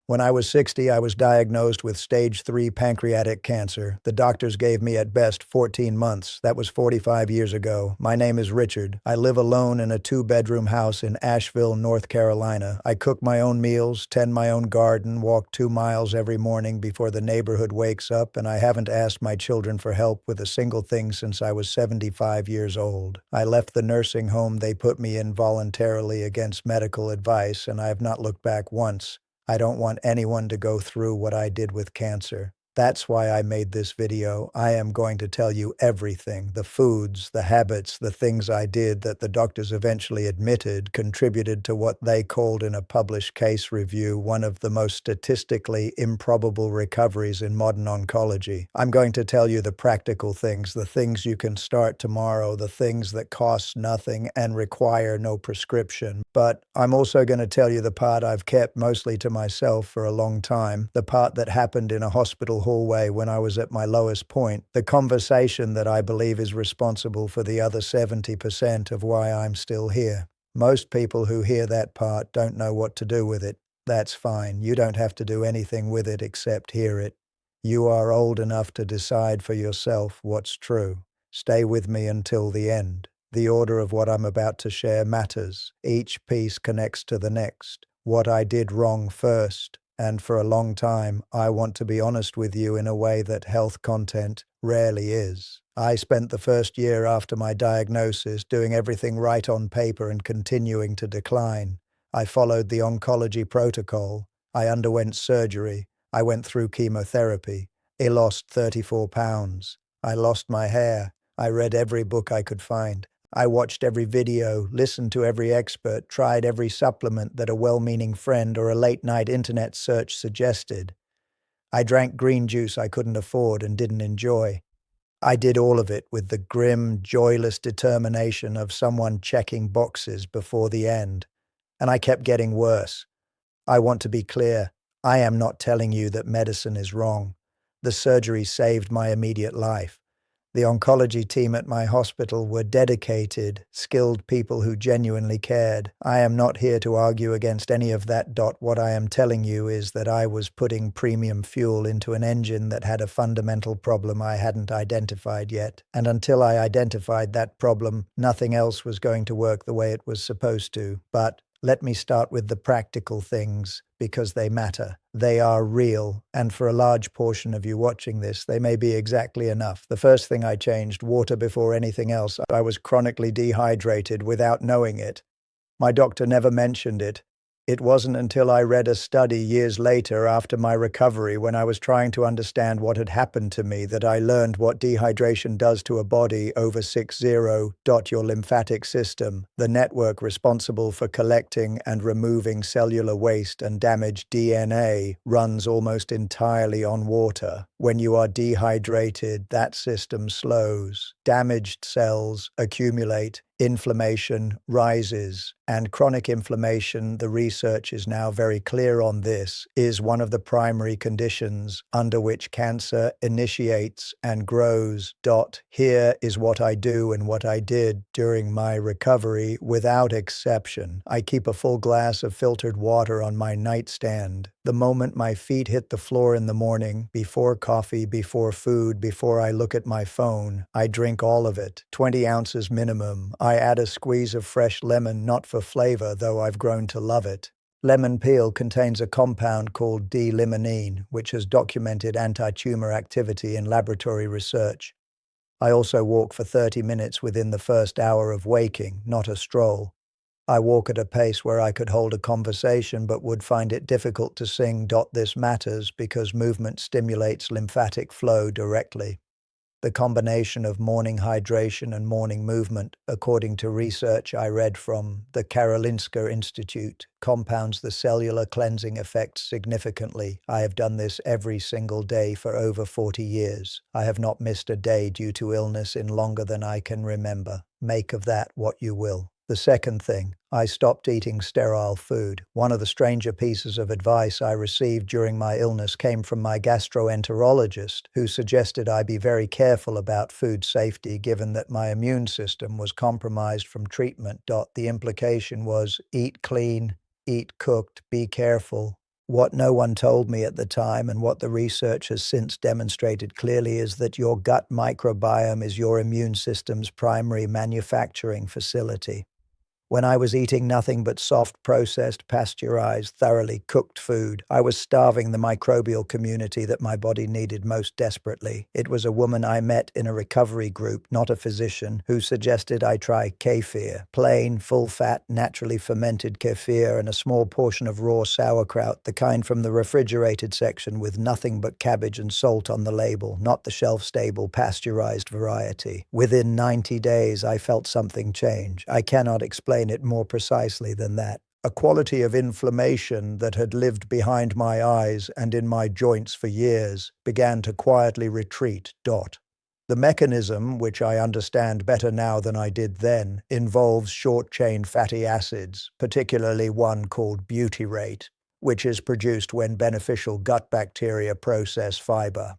When I was 60, I was diagnosed with stage 3 pancreatic cancer. The doctors gave me at best 14 months. That was 45 years ago. My name is Richard. I live alone in a 2-bedroom house in Asheville, North Carolina. I cook my own meals, tend my own garden, walk 2 miles every morning before the neighborhood wakes up, and I haven't asked my children for help with a single thing since I was 75 years old. I left the nursing home they put me in voluntarily against medical advice, and I have not looked back once. I don't want anyone to go through what I did with cancer. That's why I made this video. I am going to tell you everything, the foods, the habits, the things I did that the doctors eventually admitted contributed to what they called in a published case review one of the most statistically improbable recoveries in modern oncology. I'm going to tell you the practical things, the things you can start tomorrow, the things that cost nothing and require no prescription. But I'm also going to tell you the part I've kept mostly to myself for a long time, the part that happened in a hospital hallway when I was at my lowest point, the conversation that I believe is responsible for the other 70% of why I'm still here. Most people who hear that part don't know what to do with it. That's fine. You don't have to do anything with it except hear it. You are old enough to decide for yourself what's true. Stay with me until the end. The order of what I'm about to share matters. Each piece connects to the next. What I did wrong first. And for a long time, I want to be honest with you in a way that health content rarely is. I spent the first year after my diagnosis doing everything right on paper and continuing to decline. I followed the oncology protocol. I underwent surgery. I went through chemotherapy. I lost 34 pounds. I lost my hair. I read every book I could find. I watched every video, listened to every expert, tried every supplement that a well-meaning friend or a late-night internet search suggested. I drank green juice I couldn't afford and didn't enjoy. I did all of it with the grim, joyless determination of someone checking boxes before the end. And I kept getting worse. I want to be clear. I am not telling you that medicine is wrong. The surgery saved my immediate life. The oncology team at my hospital were dedicated, skilled people who genuinely cared. I am not here to argue against any of that. What I am telling you is that I was putting premium fuel into an engine that had a fundamental problem I hadn't identified yet. And until I identified that problem, nothing else was going to work the way it was supposed to. But let me start with the practical things, because they matter. They are real, and for a large portion of you watching this, they may be exactly enough. The first thing I changed, water before anything else. I was chronically dehydrated without knowing it. My doctor never mentioned it. It wasn't until I read a study years later after my recovery when I was trying to understand what had happened to me that I learned what dehydration does to a body over 60. Your lymphatic system, the network responsible for collecting and removing cellular waste and damaged DNA, runs almost entirely on water. When you are dehydrated, that system slows. Damaged cells accumulate, inflammation rises, and chronic inflammation, the research is now very clear on this, is one of the primary conditions under which cancer initiates and grows. Here is what I do and what I did during my recovery without exception. I keep a full glass of filtered water on my nightstand. The moment my feet hit the floor in the morning, before coffee, before food, before I look at my phone, I drink all of it, 20 ounces minimum. I add a squeeze of fresh lemon, not for flavor, though I've grown to love it. Lemon peel contains a compound called D-limonene, which has documented anti-tumor activity in laboratory research. I also walk for 30 minutes within the first hour of waking, not a stroll. I walk at a pace where I could hold a conversation but would find it difficult to sing. This matters because movement stimulates lymphatic flow directly. The combination of morning hydration and morning movement, according to research I read from the Karolinska Institute, compounds the cellular cleansing effect significantly. I have done this every single day for over 40 years. I have not missed a day due to illness in longer than I can remember. Make of that what you will. The second thing, I stopped eating sterile food. One of the stranger pieces of advice I received during my illness came from my gastroenterologist, who suggested I be very careful about food safety given that my immune system was compromised from treatment. The implication was eat clean, eat cooked, be careful, What no one told me at the time, and what the research has since demonstrated clearly, is that your gut microbiome is your immune system's primary manufacturing facility. When I was eating nothing but soft, processed, pasteurized, thoroughly cooked food, I was starving the microbial community that my body needed most desperately. It was a woman I met in a recovery group, not a physician, who suggested I try kefir, plain, full-fat, naturally fermented kefir, and a small portion of raw sauerkraut, the kind from the refrigerated section with nothing but cabbage and salt on the label, not the shelf-stable, pasteurized variety. Within 90 days, I felt something change. I cannot explain it more precisely than that. A quality of inflammation that had lived behind my eyes and in my joints for years began to quietly retreat. The mechanism, which I understand better now than I did then, involves short-chain fatty acids, particularly one called butyrate, which is produced when beneficial gut bacteria process fiber.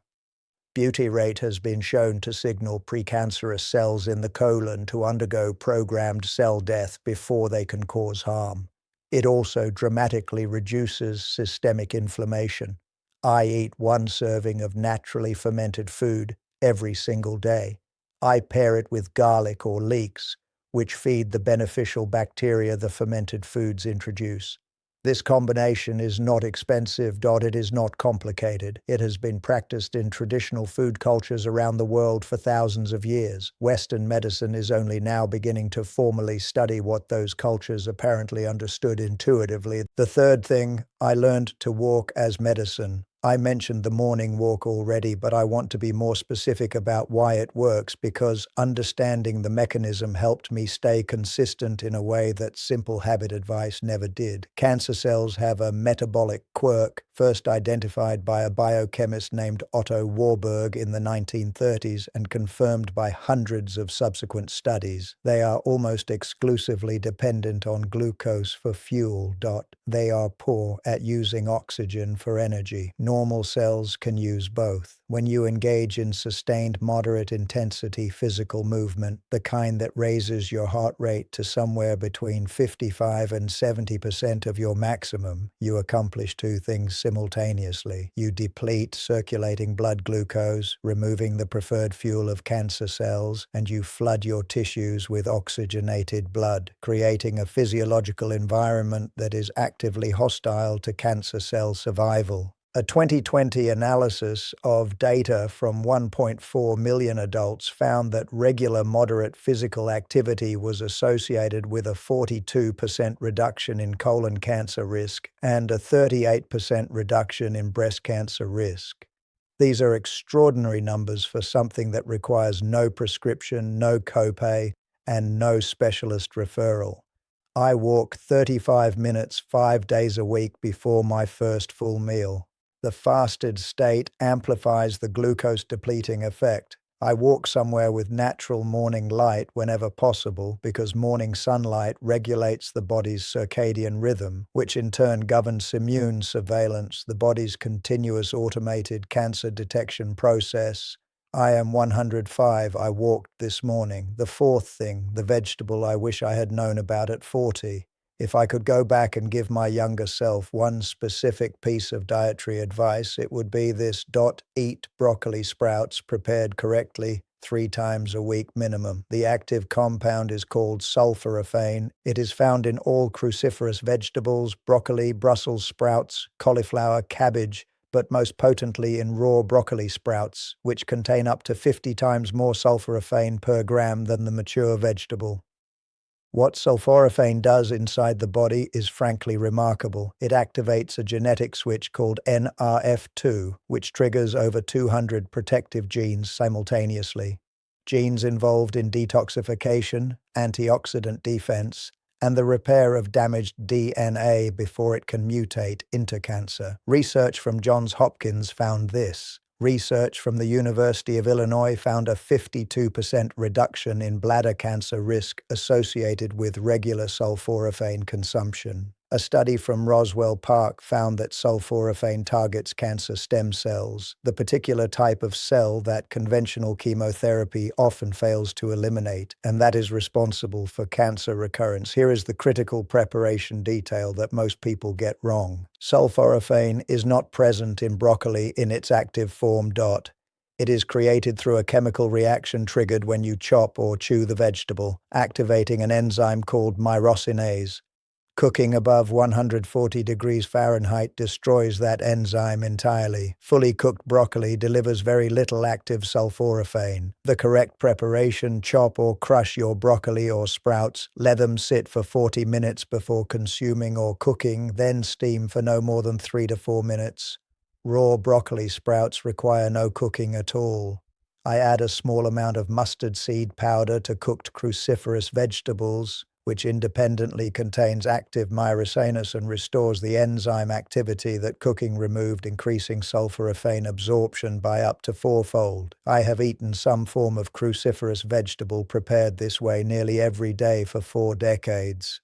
Butyrate has been shown to signal precancerous cells in the colon to undergo programmed cell death before they can cause harm. It also dramatically reduces systemic inflammation. I eat one serving of naturally fermented food every single day. I pair it with garlic or leeks, which feed the beneficial bacteria the fermented foods introduce. This combination is not expensive. It is not complicated. It has been practiced in traditional food cultures around the world for thousands of years. Western medicine is only now beginning to formally study what those cultures apparently understood intuitively. The third thing, I learned to walk as medicine. I mentioned the morning walk already, but I want to be more specific about why it works, because understanding the mechanism helped me stay consistent in a way that simple habit advice never did. Cancer cells have a metabolic quirk, first identified by a biochemist named Otto Warburg in the 1930s and confirmed by hundreds of subsequent studies. They are almost exclusively dependent on glucose for fuel. They are poor at using oxygen for energy. Normal cells can use both. When you engage in sustained moderate intensity physical movement, the kind that raises your heart rate to somewhere between 55 and 70% of your maximum, you accomplish two things simultaneously. You deplete circulating blood glucose, removing the preferred fuel of cancer cells, and you flood your tissues with oxygenated blood, creating a physiological environment that is actively hostile to cancer cell survival. A 2020 analysis of data from 1.4 million adults found that regular moderate physical activity was associated with a 42% reduction in colon cancer risk and a 38% reduction in breast cancer risk. These are extraordinary numbers for something that requires no prescription, no copay, and no specialist referral. I walk 35 minutes 5 days a week before my first full meal. The fasted state amplifies the glucose-depleting effect. I walk somewhere with natural morning light whenever possible because morning sunlight regulates the body's circadian rhythm, which in turn governs immune surveillance, the body's continuous automated cancer detection process. I am 105. I walked this morning. The fourth thing, the vegetable I wish I had known about at 40. If I could go back and give my younger self one specific piece of dietary advice, it would be this: eat broccoli sprouts prepared correctly 3 times a week minimum. The active compound is called sulforaphane. It is found in all cruciferous vegetables, broccoli, Brussels sprouts, cauliflower, cabbage, but most potently in raw broccoli sprouts, which contain up to 50 times more sulforaphane per gram than the mature vegetable. What sulforaphane does inside the body is frankly remarkable. It activates a genetic switch called NRF2, which triggers over 200 protective genes simultaneously. Genes involved in detoxification, antioxidant defense, and the repair of damaged DNA before it can mutate into cancer. Research from Johns Hopkins found this. Research from the University of Illinois found a 52% reduction in bladder cancer risk associated with regular sulforaphane consumption. A study from Roswell Park found that sulforaphane targets cancer stem cells, the particular type of cell that conventional chemotherapy often fails to eliminate, and that is responsible for cancer recurrence. Here is the critical preparation detail that most people get wrong. Sulforaphane is not present in broccoli in its active form. It is created through a chemical reaction triggered when you chop or chew the vegetable, activating an enzyme called myrosinase. Cooking above 140 degrees Fahrenheit destroys that enzyme entirely. Fully cooked broccoli delivers very little active sulforaphane. The correct preparation: chop or crush your broccoli or sprouts, let them sit for 40 minutes before consuming or cooking, then steam for no more than 3 to 4 minutes. Raw broccoli sprouts require no cooking at all. I add a small amount of mustard seed powder to cooked cruciferous vegetables, which independently contains active myrosinase and restores the enzyme activity that cooking removed, increasing sulforaphane absorption by up to 4-fold. I have eaten some form of cruciferous vegetable prepared this way nearly every day for 4 decades.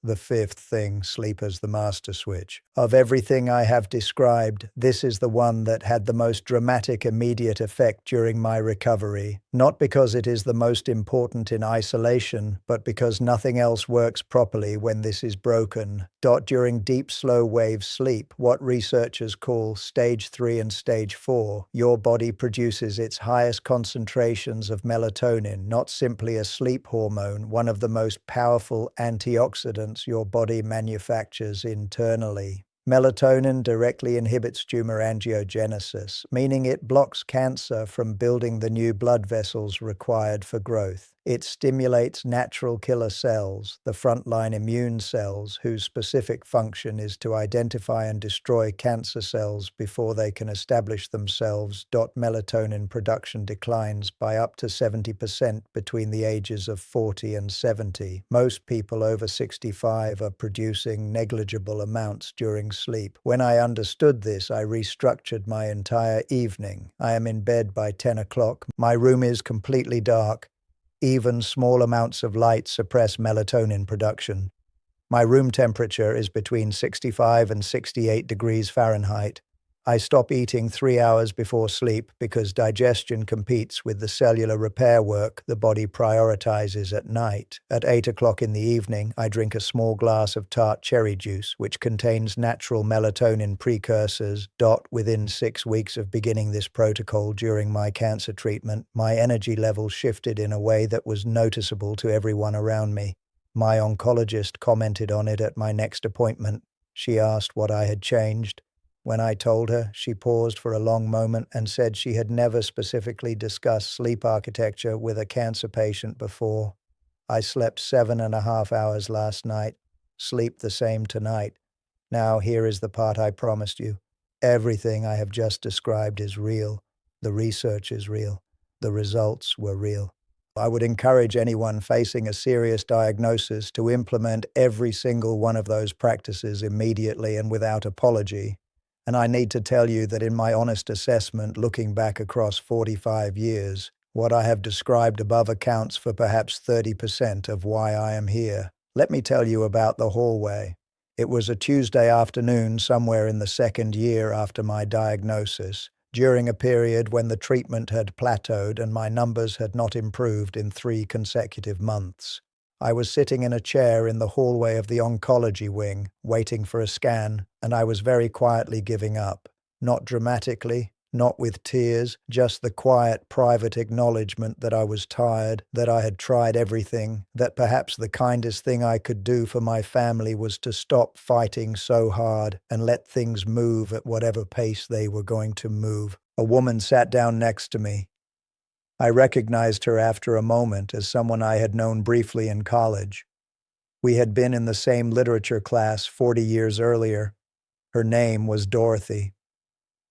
The fifth thing: sleep as the master switch. Of everything I have described, this is the one that had the most dramatic immediate effect during my recovery, not because it is the most important in isolation, but because nothing else works properly when this is broken. During deep slow wave sleep, what researchers call stage 3 and stage 4, your body produces its highest concentrations of melatonin, not simply a sleep hormone, one of the most powerful antioxidants your body manufactures internally. Melatonin directly inhibits tumor angiogenesis, meaning it blocks cancer from building the new blood vessels required for growth. It stimulates natural killer cells, the frontline immune cells, whose specific function is to identify and destroy cancer cells before they can establish themselves. Melatonin production declines by up to 70% between the ages of 40 and 70. Most people over 65 are producing negligible amounts during sleep. When I understood this, I restructured my entire evening. I am in bed by 10 o'clock. My room is completely dark. Even small amounts of light suppress melatonin production. My room temperature is between 65 and 68 degrees Fahrenheit. I stop eating 3 hours before sleep because digestion competes with the cellular repair work the body prioritizes at night. At 8 o'clock in the evening, I drink a small glass of tart cherry juice, which contains natural melatonin precursors. Within 6 weeks of beginning this protocol during my cancer treatment, my energy level shifted in a way that was noticeable to everyone around me. My oncologist commented on it at my next appointment. She asked what I had changed. When I told her, she paused for a long moment and said she had never specifically discussed sleep architecture with a cancer patient before. I slept 7.5 hours last night. Sleep the same tonight. Now here is the part I promised you. Everything I have just described is real. The research is real. The results were real. I would encourage anyone facing a serious diagnosis to implement every single one of those practices immediately and without apology. And I need to tell you that in my honest assessment, looking back across 45 years, what I have described above accounts for perhaps 30% of why I am here. Let me tell you about the hallway. It was a Tuesday afternoon somewhere in the second year after my diagnosis, during a period when the treatment had plateaued and my numbers had not improved in 3 consecutive months. I was sitting in a chair in the hallway of the oncology wing, waiting for a scan, and I was very quietly giving up. Not dramatically, not with tears, just the quiet, private acknowledgement that I was tired, that I had tried everything, that perhaps the kindest thing I could do for my family was to stop fighting so hard and let things move at whatever pace they were going to move. A woman sat down next to me. I recognized her after a moment as someone I had known briefly in college. We had been in the same literature class 40 years earlier. Her name was Dorothy.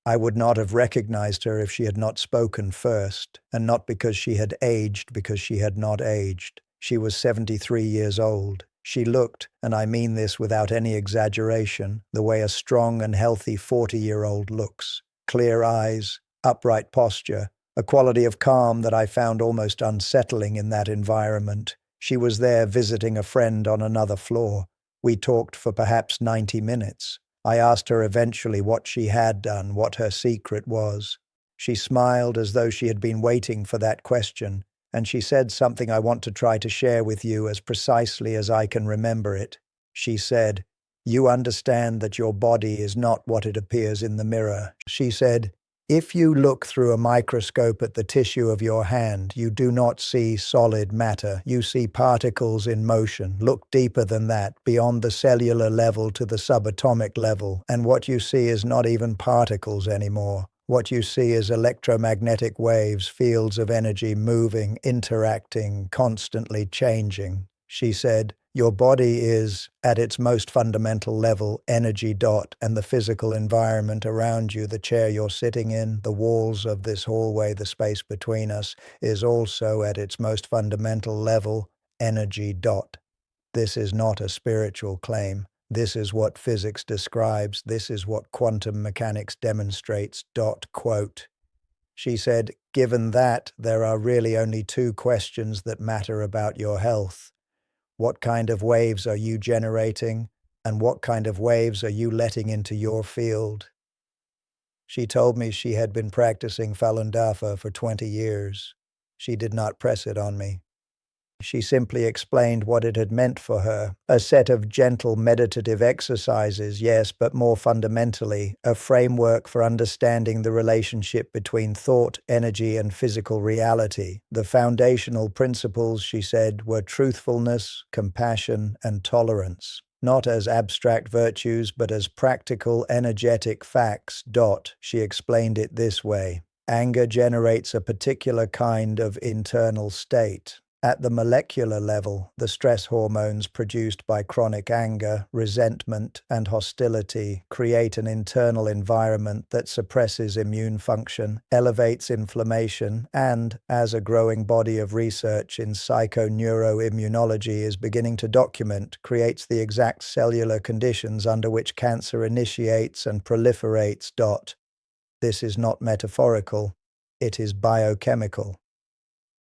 I would not have recognized her if she had not spoken first, and not because she had aged, because she had not aged. She was 73 years old. She looked, and I mean this without any exaggeration, the way a strong and healthy 40-year-old looks. Clear eyes, upright posture, a quality of calm that I found almost unsettling in that environment. She was there visiting a friend on another floor. We talked for perhaps 90 minutes. I asked her eventually what she had done, what her secret was. She smiled as though she had been waiting for that question, and she said something I want to try to share with you as precisely as I can remember it. She said, "You understand that your body is not what it appears in the mirror." She said, "If you look through a microscope at the tissue of your hand, you do not see solid matter. You see particles in motion. Look deeper than that, beyond the cellular level to the subatomic level, and what you see is not even particles anymore. What you see is electromagnetic waves, fields of energy moving, interacting, constantly changing." She said, "Your body is, at its most fundamental level, energy dot, and the physical environment around you, the chair you're sitting in, the walls of this hallway, the space between us, is also, at its most fundamental level, energy dot. This is not a spiritual claim. This is what physics describes. This is what quantum mechanics demonstrates." Quote. She said, "Given that, there are really only two questions that matter about your health. What kind of waves are you generating, and what kind of waves are you letting into your field?" She told me she had been practicing Falun Dafa for 20 years. She did not press it on me. She simply explained what it had meant for her, a set of gentle meditative exercises, yes, but more fundamentally, a framework for understanding the relationship between thought, energy, and physical reality. The foundational principles, she said, were truthfulness, compassion, and tolerance. Not as abstract virtues, but as practical, energetic facts. She explained it this way. Anger generates a particular kind of internal state. At the molecular level, the stress hormones produced by chronic anger, resentment, and hostility create an internal environment that suppresses immune function, elevates inflammation, and, as a growing body of research in psychoneuroimmunology is beginning to document, creates the exact cellular conditions under which cancer initiates and proliferates. This is not metaphorical, it is biochemical.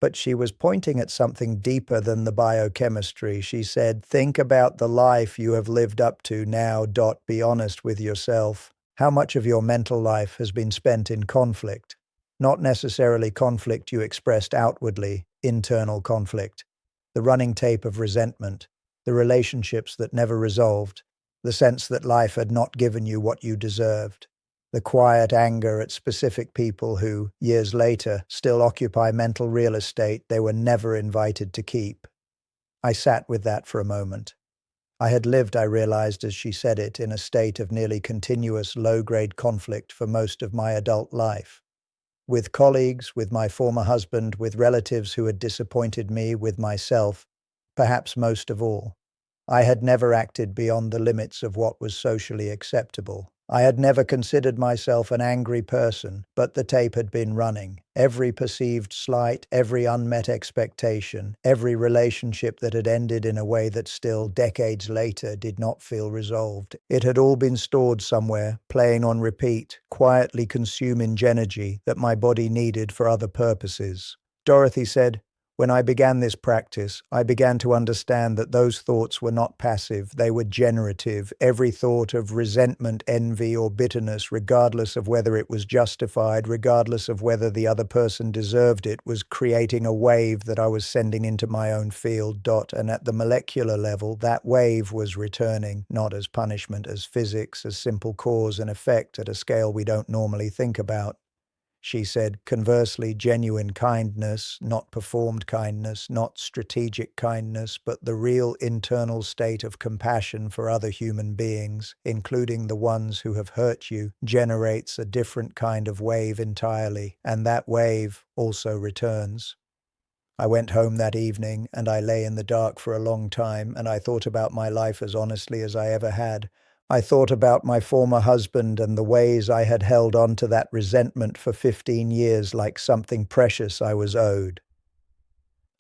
But she was pointing at something deeper than the biochemistry. She said, "Think about the life you have lived up to now. Be honest with yourself. How much of your mental life has been spent in conflict? Not necessarily conflict you expressed outwardly, internal conflict. The running tape of resentment, the relationships that never resolved, the sense that life had not given you what you deserved. The quiet anger at specific people who, years later, still occupy mental real estate they were never invited to keep." I sat with that for a moment. I had lived, I realized as she said it, in a state of nearly continuous low-grade conflict for most of my adult life. With colleagues, with my former husband, with relatives who had disappointed me, with myself, perhaps most of all. I had never acted beyond the limits of what was socially acceptable. I had never considered myself an angry person, but the tape had been running. Every perceived slight, every unmet expectation, every relationship that had ended in a way that still, decades later, did not feel resolved. It had all been stored somewhere, playing on repeat, quietly consuming energy that my body needed for other purposes. Dorothy said, "When I began this practice, I began to understand that those thoughts were not passive, they were generative. Every thought of resentment, envy, or bitterness, regardless of whether it was justified, regardless of whether the other person deserved it, was creating a wave that I was sending into my own field. And at the molecular level, that wave was returning, not as punishment, as physics, as simple cause and effect at a scale we don't normally think about." She said, conversely, genuine kindness, not performed kindness, not strategic kindness, but the real internal state of compassion for other human beings, including the ones who have hurt you, generates a different kind of wave entirely, and that wave also returns. I went home that evening, and I lay in the dark for a long time, and I thought about my life as honestly as I ever had. I thought about my former husband and the ways I had held on to that resentment for 15 years like something precious I was owed.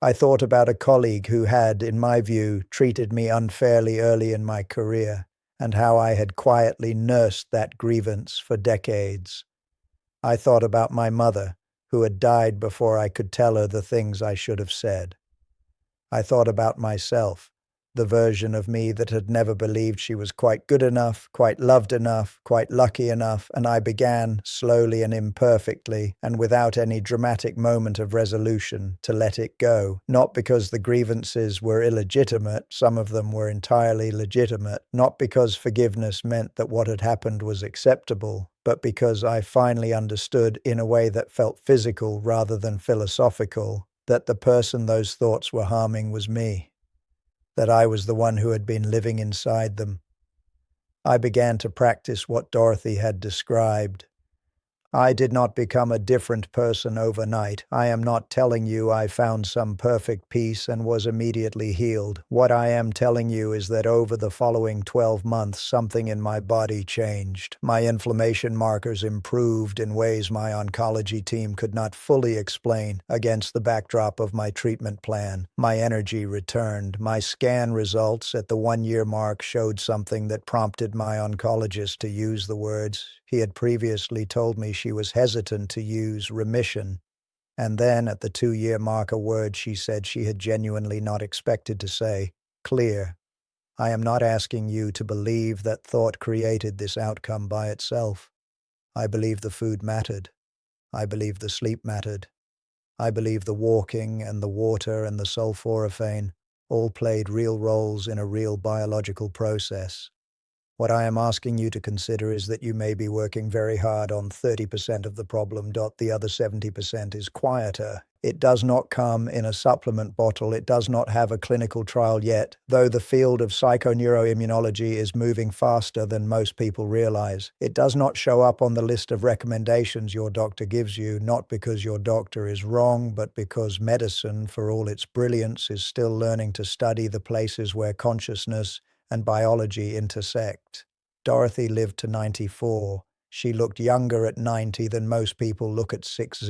I thought about a colleague who had, in my view, treated me unfairly early in my career, and how I had quietly nursed that grievance for decades. I thought about my mother, who had died before I could tell her the things I should have said. I thought about myself, the version of me that had never believed she was quite good enough, quite loved enough, quite lucky enough, and I began, slowly and imperfectly, and without any dramatic moment of resolution, to let it go. Not because the grievances were illegitimate, some of them were entirely legitimate, not because forgiveness meant that what had happened was acceptable, but because I finally understood, in a way that felt physical rather than philosophical, that the person those thoughts were harming was me, that I was the one who had been living inside them. I began to practice what Dorothy had described. I did not become a different person overnight. I am not telling you I found some perfect peace and was immediately healed. What I am telling you is that over the following 12 months, something in my body changed. My inflammation markers improved in ways my oncology team could not fully explain against the backdrop of my treatment plan. My energy returned. My scan results at the 1-year mark showed something that prompted my oncologist to use the words he had previously told me she was hesitant to use, remission, and then at the 2-year mark a word she said she had genuinely not expected to say, clear. I am not asking you to believe that thought created this outcome by itself. I believe the food mattered. I believe the sleep mattered. I believe the walking and the water and the sulforaphane all played real roles in a real biological process. What I am asking you to consider is that you may be working very hard on 30% of the problem. The other 70% is quieter. It does not come in a supplement bottle. It does not have a clinical trial yet, though the field of psychoneuroimmunology is moving faster than most people realize. It does not show up on the list of recommendations your doctor gives you, not because your doctor is wrong, but because medicine, for all its brilliance, is still learning to study the places where consciousness and biology intersect. Dorothy lived to 94. She looked younger at 90 than most people look at 60.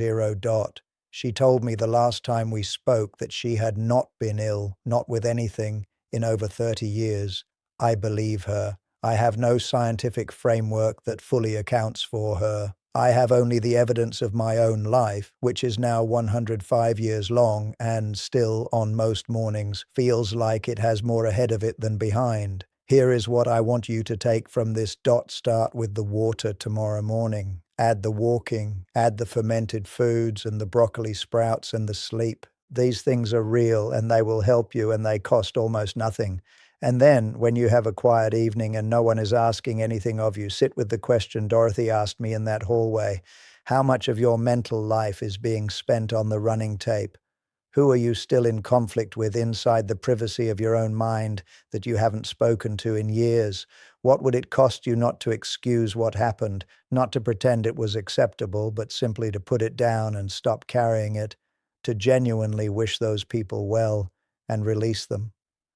She told me the last time we spoke that she had not been ill, not with anything, in over 30 years. I believe her. I have no scientific framework that fully accounts for her. I have only the evidence of my own life, which is now 105 years long and still, on most mornings, feels like it has more ahead of it than behind. Here is what I want you to take from this. Start with the water tomorrow morning. Add the walking, add the fermented foods and the broccoli sprouts and the sleep. These things are real and they will help you and they cost almost nothing. And then, when you have a quiet evening and no one is asking anything of you, sit with the question Dorothy asked me in that hallway. How much of your mental life is being spent on the running tape? Who are you still in conflict with inside the privacy of your own mind that you haven't spoken to in years? What would it cost you not to excuse what happened, not to pretend it was acceptable, but simply to put it down and stop carrying it, to genuinely wish those people well and release them?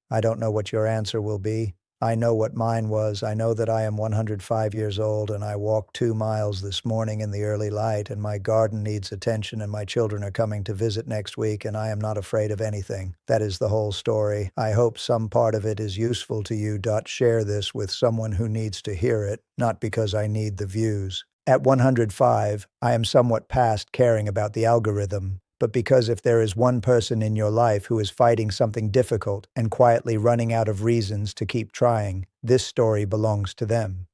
I don't know what your answer will be. I know what mine was. I know that I am 105 years old and I walked 2 miles this morning in the early light and my garden needs attention and my children are coming to visit next week and I am not afraid of anything. That is the whole story. I hope some part of it is useful to you. Share this with someone who needs to hear it, not because I need the views. At 105, I am somewhat past caring about the algorithm, but because if there is one person in your life who is fighting something difficult and quietly running out of reasons to keep trying, this story belongs to them.